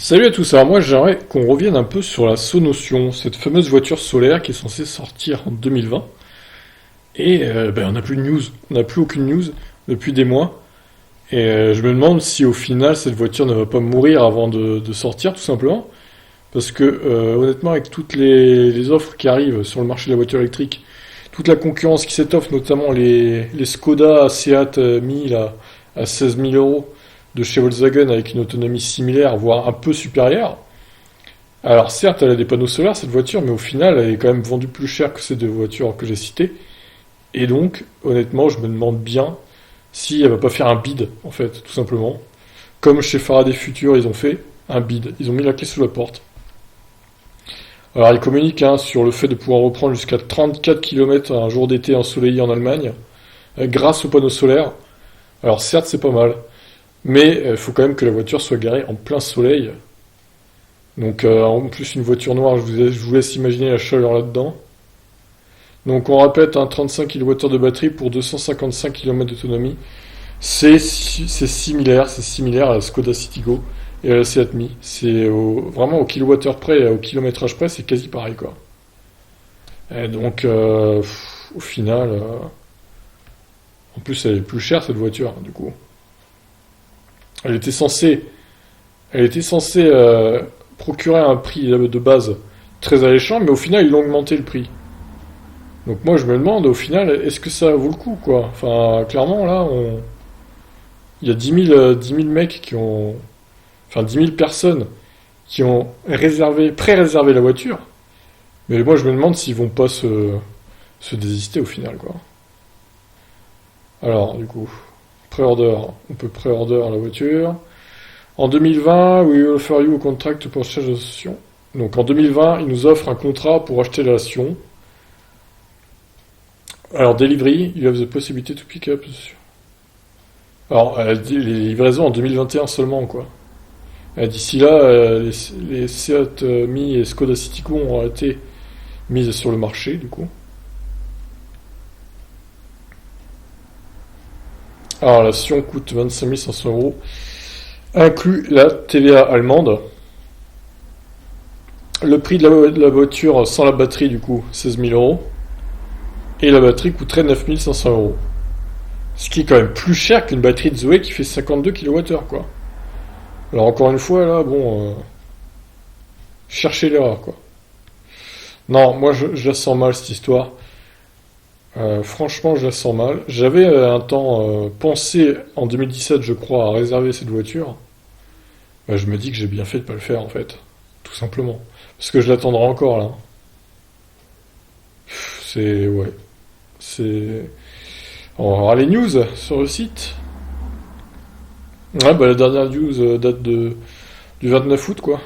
Salut à tous, alors moi j'aimerais qu'on revienne un peu sur la Sonotion, cette fameuse voiture solaire qui est censée sortir en 2020. Et on n'a plus de news, on n'a plus aucune news depuis des mois. Et je me demande si au final cette voiture ne va pas mourir avant de sortir tout simplement. Parce que honnêtement avec toutes les offres qui arrivent sur le marché de la voiture électrique, toute la concurrence qui s'étoffe, notamment les Skoda, Seat Mi là, à 16 000 euros de chez Volkswagen avec une autonomie similaire, voire un peu supérieure. Alors certes, elle a des panneaux solaires cette voiture, mais au final, elle est quand même vendue plus cher que ces deux voitures que j'ai citées. Et donc, honnêtement, je me demande bien si elle va pas faire un bid, en fait, tout simplement. Comme chez Faraday Future, ils ont fait un bid. Ils ont mis la clé sous la porte. Alors, ils communiquent sur le fait de pouvoir reprendre jusqu'à 34 km un jour d'été ensoleillé en Allemagne, grâce aux panneaux solaires. Alors certes, c'est pas mal. Mais il faut quand même que la voiture soit garée en plein soleil. Donc en plus une voiture noire, je vous laisse imaginer la chaleur là-dedans. Donc on répète, 35 kWh de batterie pour 255 km d'autonomie. C'est similaire à la Skoda Citigo et à la Seat Mi. Vraiment au kilowattheure près et au kilométrage près, c'est quasi pareil quoi. Et donc au final, en plus elle est plus chère cette voiture du coup. Elle était censée, procurer un prix de base très alléchant, mais au final, ils ont augmenté le prix. Donc moi, je me demande, au final, est-ce que ça vaut le coup, quoi? Enfin, clairement, là, il y a 10 000 mecs qui ont... Enfin, 10 000 personnes qui ont pré-réservé la voiture. Mais moi, je me demande s'ils vont pas se désister au final, quoi. Alors, du coup, pré-order. On peut pré-order la voiture. En 2020, we will offer you a contract to purchase the Sion. Donc en 2020, ils nous offrent un contrat pour acheter la Sion. Alors, delivery, you have the possibility to pick up the Sion. Alors, elle dit les livraisons en 2021 seulement, quoi. D'ici là, les Seat Mi et Skoda Citigo ont été mises sur le marché, du coup. Alors, la Sion coûte 25 500 euros, inclut la TVA allemande. Le prix de la voiture sans la batterie, du coup, 16 000 euros. Et la batterie coûterait 9 500 euros. Ce qui est quand même plus cher qu'une batterie de Zoé qui fait 52 kWh, quoi. Alors, encore une fois, là, bon, cherchez l'erreur, quoi. Non, moi, je la sens mal, cette histoire. Franchement, je la sens mal. J'avais un temps pensé, en 2017, je crois, à réserver cette voiture. Bah, je me dis que j'ai bien fait de pas le faire, en fait. Tout simplement. Parce que je l'attendrai encore, là. Ouais. C'est... On va voir les news sur le site. Ouais, bah la dernière news date du 29 août, quoi.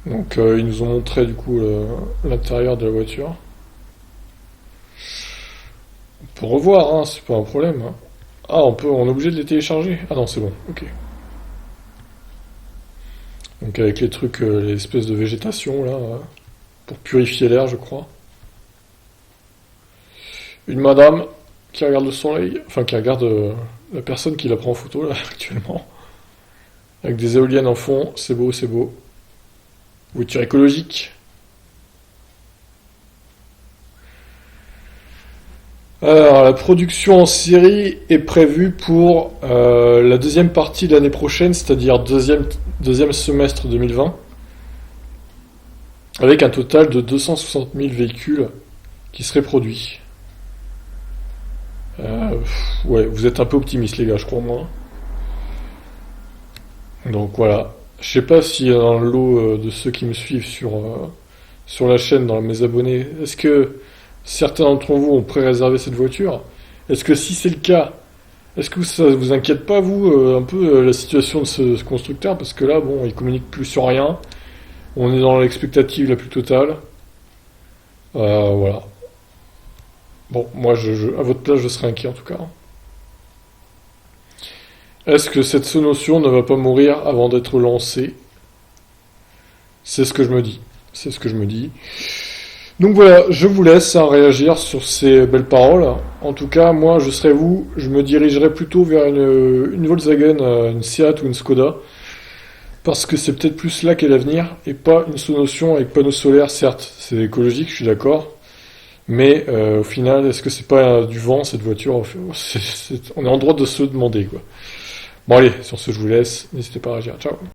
Donc, ils nous ont montré, du coup, l'intérieur de la voiture. On peut revoir, hein, c'est pas un problème. Hein. Ah, on est obligé de les télécharger. Ah non, c'est bon, ok. Donc avec les trucs, les espèces de végétation, là, pour purifier l'air, je crois. Une madame qui regarde le soleil, enfin qui regarde la personne qui la prend en photo, là, actuellement. Avec des éoliennes en fond, c'est beau, c'est beau. Voiture écologique. Alors, la production en série est prévue pour la deuxième partie de l'année prochaine, c'est-à-dire deuxième semestre 2020, avec un total de 260 000 véhicules qui seraient produits. Ouais, vous êtes un peu optimistes, les gars, je crois, moi. Donc voilà. Je sais pas si dans le lot de ceux qui me suivent sur la chaîne, dans mes abonnés, est-ce que certains d'entre vous ont pré-réservé cette voiture? Est-ce que si c'est le cas, est-ce que ça vous inquiète pas, vous, un peu la situation de ce constructeur? Parce que là, bon, il communique plus sur rien. On est dans l'expectative la plus totale. Voilà. Bon, moi, à votre place, je serais inquiet en tout cas. Est-ce que cette Sonotion ne va pas mourir avant d'être lancée? C'est ce que je me dis. C'est ce que je me dis. Donc voilà, je vous laisse réagir sur ces belles paroles. En tout cas, moi, je me dirigerai plutôt vers une Volkswagen, une Seat ou une Skoda. parce que c'est peut-être plus là qu'est l'avenir, et pas une Sonotion avec panneaux solaires, certes, c'est écologique, je suis d'accord, mais au final, est-ce que c'est pas du vent, cette voiture? On est en droit de se le demander, quoi. Bon allez, sur ce je vous laisse, n'hésitez pas à réagir, ciao.